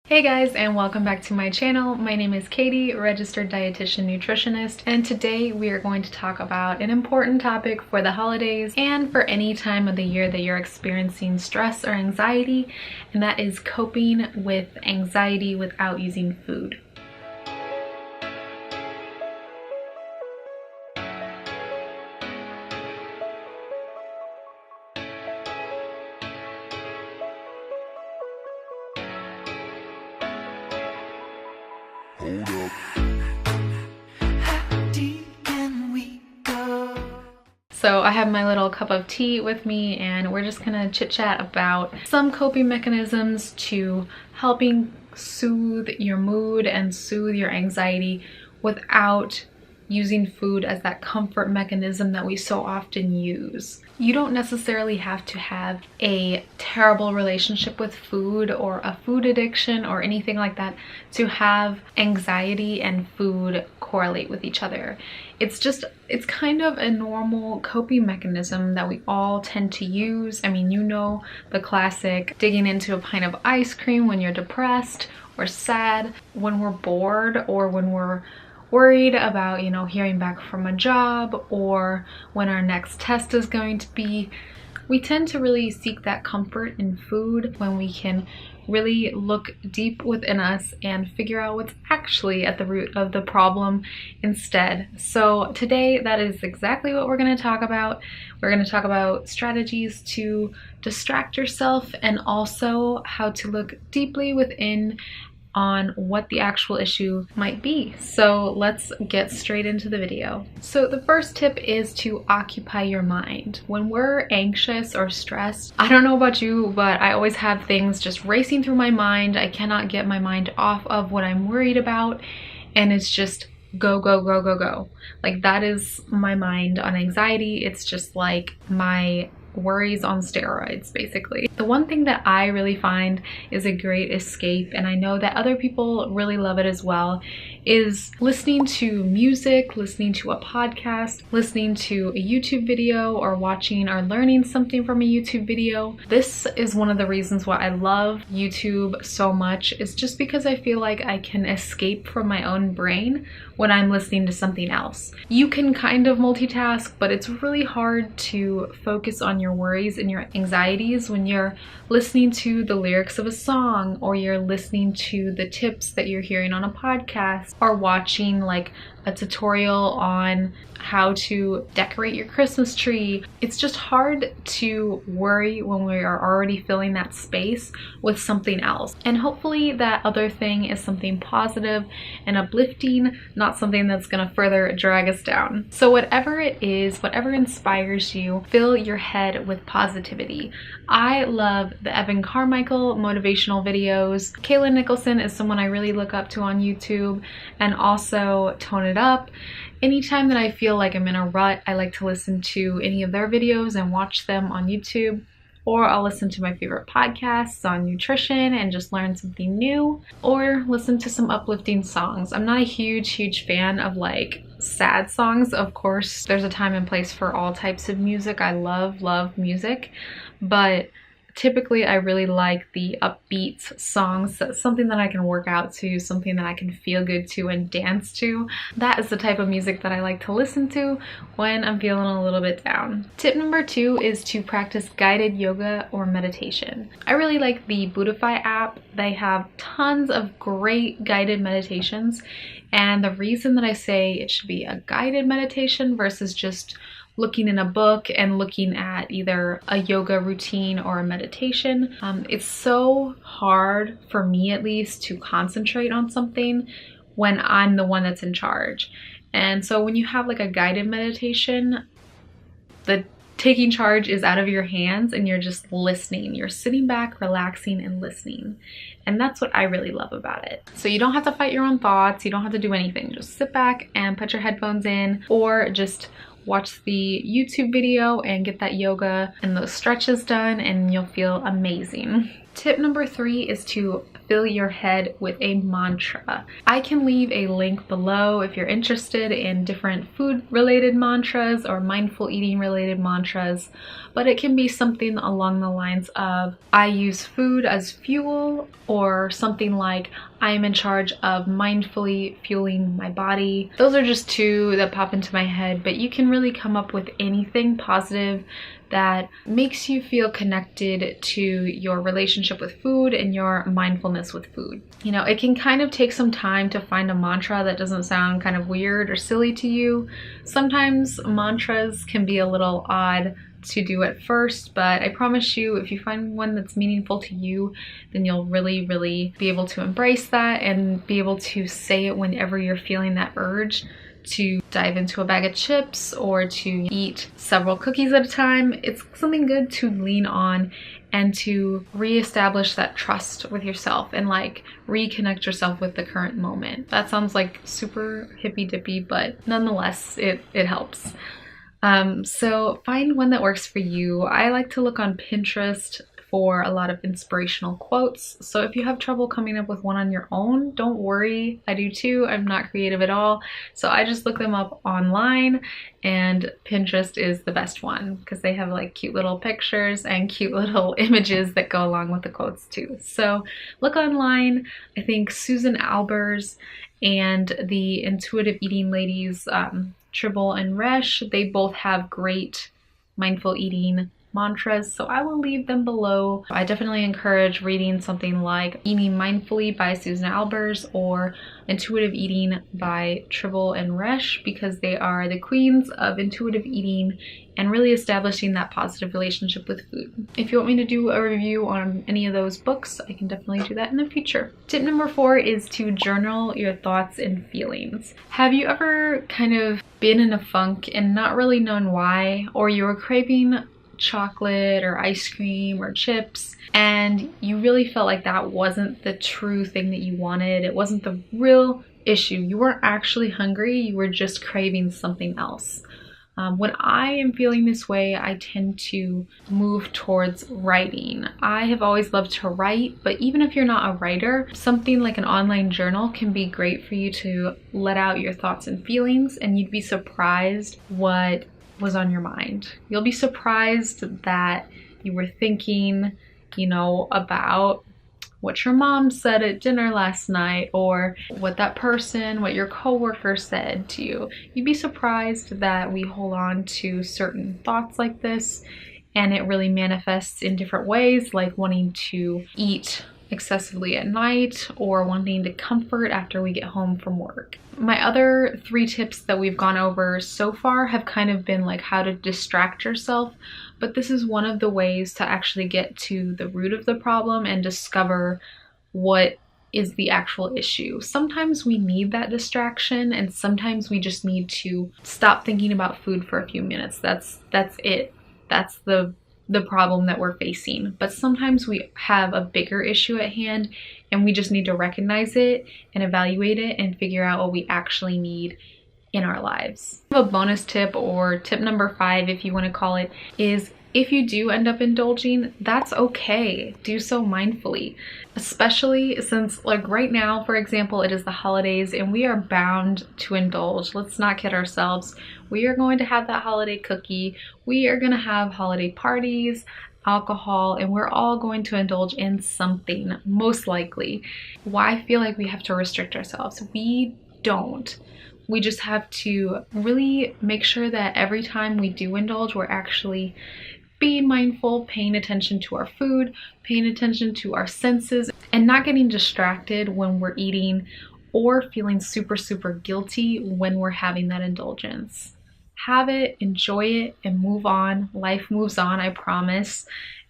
Hey guys, and welcome back to my channel. My name is Katie, Registered Dietitian Nutritionist, and today we are going to talk about an important topic for the holidays and for any time of the year that you're experiencing stress or anxiety, and that is coping with anxiety without using food. So I have my little cup of tea with me, and we're just gonna chit chat about some coping mechanisms to helping soothe your mood and soothe your anxiety without using food as that comfort mechanism that we so often use. You don't necessarily have to have a terrible relationship with food or a food addiction or anything like that to have anxiety and food correlate with each other. It's kind of a normal coping mechanism that we all tend to use. I mean, you know, the classic digging into a pint of ice cream when you're depressed or sad, when we're bored, or when we're worried about, hearing back from a job, or when our next test is going to be. We tend to really seek that comfort in food when we can really look deep within us and figure out what's actually at the root of the problem instead. So today, that is exactly what we're going to talk about. We're going to talk about strategies to distract yourself and also how to look deeply within on what the actual issue might be. So let's get straight into the video. So the first tip is to occupy your mind. When we're anxious or stressed, I don't know about you, but I always have things just racing through my mind. I cannot get my mind off of what I'm worried about, and it's just go, go, go, go, go. Like, that is my mind on anxiety. It's just like my worries on steroids, basically. The one thing that I really find is a great escape, and I know that other people really love it as well, is listening to music, listening to a podcast, listening to a YouTube video, or watching or learning something from a YouTube video. This is one of the reasons why I love YouTube so much, is just because I feel like I can escape from my own brain when I'm listening to something else. You can kind of multitask, but it's really hard to focus on your worries and your anxieties when you're listening to the lyrics of a song, or you're listening to the tips that you're hearing on a podcast, or watching like a tutorial on how to decorate your Christmas tree. It's just hard to worry when we are already filling that space with something else. And hopefully that other thing is something positive and uplifting, not something that's gonna further drag us down. So whatever it is, whatever inspires you, fill your head with positivity. I love the Evan Carmichael motivational videos. Kayla Nicholson is someone I really look up to on YouTube, and also Tone It Up. Anytime that I feel like I'm in a rut, I like to listen to any of their videos and watch them on YouTube, or I'll listen to my favorite podcasts on nutrition and just learn something new, or listen to some uplifting songs. I'm not a huge fan of like sad songs. Of course, there's a time and place for all types of music. I love music, but typically I really like the upbeat songs. That's something that I can work out to, something that I can feel good to and dance to. That is the type of music that I like to listen to when I'm feeling a little bit down. Tip number 2 is to practice guided yoga or meditation. I really like the Buddhify app. They have tons of great guided meditations, and the reason that I say it should be a guided meditation versus just looking in a book and looking at either a yoga routine or a meditation. It's so hard for me, at least, to concentrate on something when I'm the one that's in charge. And so when you have like a guided meditation, the taking charge is out of your hands and you're just listening. You're sitting back, relaxing, and listening. And that's what I really love about it. So you don't have to fight your own thoughts. You don't have to do anything. Just sit back and put your headphones in, or just watch the YouTube video and get that yoga and those stretches done, and you'll feel amazing. Tip number 3 is to fill your head with a mantra. I can leave a link below if you're interested in different food related mantras or mindful eating related mantras, but it can be something along the lines of I use food as fuel, or something like I am in charge of mindfully fueling my body. Those are just 2 that pop into my head, but you can really come up with anything positive that makes you feel connected to your relationship with food and your mindfulness with food. You know, it can kind of take some time to find a mantra that doesn't sound kind of weird or silly to you. Sometimes mantras can be a little odd to do at first, but I promise you, if you find one that's meaningful to you, then you'll really be able to embrace that and be able to say it whenever you're feeling that urge to dive into a bag of chips or to eat several cookies at a time. It's something good to lean on and to reestablish that trust with yourself and like reconnect yourself with the current moment. That sounds like super hippy dippy, but nonetheless, it helps. So find one that works for you. I like to look on Pinterest for a lot of inspirational quotes. So if you have trouble coming up with one on your own, don't worry. I do too. I'm not creative at all. So I just look them up online, and Pinterest is the best one because they have like cute little pictures and cute little images that go along with the quotes too. So look online. I think Susan Albers and the intuitive eating ladies, Tribble and Resh, they both have great mindful eating mantras, so I will leave them below. I definitely encourage reading something like Eating Mindfully by Susan Albers or Intuitive Eating by Tribble and Resh, because they are the queens of intuitive eating and really establishing that positive relationship with food. If you want me to do a review on any of those books, I can definitely do that in the future. Tip number 4 is to journal your thoughts and feelings. Have you ever kind of been in a funk and not really known why, or you were craving chocolate or ice cream or chips and you really felt like that wasn't the true thing that you wanted? It wasn't the real issue. You weren't actually hungry, you were just craving something else. When I am feeling this way, I tend to move towards writing. I have always loved to write, but even if you're not a writer, something like an online journal can be great for you to let out your thoughts and feelings, and you'd be surprised what was on your mind. You'll be surprised that you were thinking, you know, about what your mom said at dinner last night, or what that person, what your coworker said to you. You'd be surprised that we hold on to certain thoughts like this, and it really manifests in different ways, like wanting to eat excessively at night or wanting to comfort after we get home from work. My other 3 tips that we've gone over so far have kind of been like how to distract yourself, but this is one of the ways to actually get to the root of the problem and discover what is the actual issue. Sometimes we need that distraction, and sometimes we just need to stop thinking about food for a few minutes. That's it. That's the problem that we're facing. But sometimes we have a bigger issue at hand, and we just need to recognize it and evaluate it and figure out what we actually need in our lives. A bonus tip, or tip number 5 if you want to call it, is if you do end up indulging, that's okay. Do so mindfully, especially since like right now, for example, it is the holidays and we are bound to indulge. Let's not kid ourselves. We are going to have that holiday cookie. We are going to have holiday parties, alcohol, and we're all going to indulge in something, most likely. Why feel like we have to restrict ourselves? We don't. We just have to really make sure that every time we do indulge, we're actually being mindful, paying attention to our food, paying attention to our senses, and not getting distracted when we're eating or feeling super guilty when we're having that indulgence. Have it, enjoy it, and move on. Life moves on, I promise.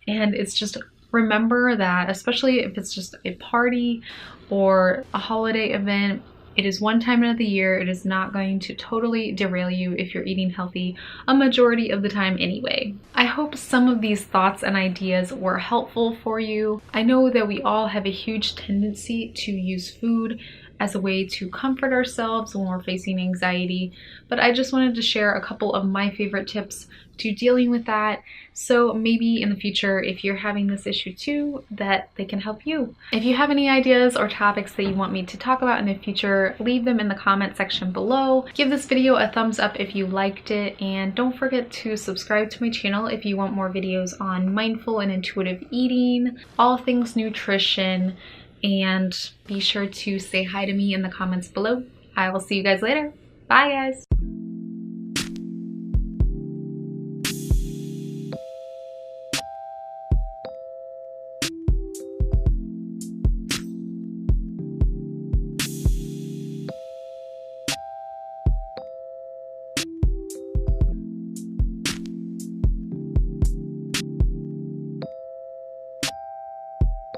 And it's just, remember that, especially if it's just a party or a holiday event, it is one time of the year. It is not going to totally derail you if you're eating healthy a majority of the time anyway. I hope some of these thoughts and ideas were helpful for you. I know that we all have a huge tendency to use food as a way to comfort ourselves when we're facing anxiety, but I just wanted to share a couple of my favorite tips to dealing with that. So maybe in the future, if you're having this issue too, that they can help you. If you have any ideas or topics that you want me to talk about in the future, leave them in the comment section below. Give this video a thumbs up if you liked it, and don't forget to subscribe to my channel if you want more videos on mindful and intuitive eating, all things nutrition, and be sure to say hi to me in the comments below. I will see you guys later. Bye guys!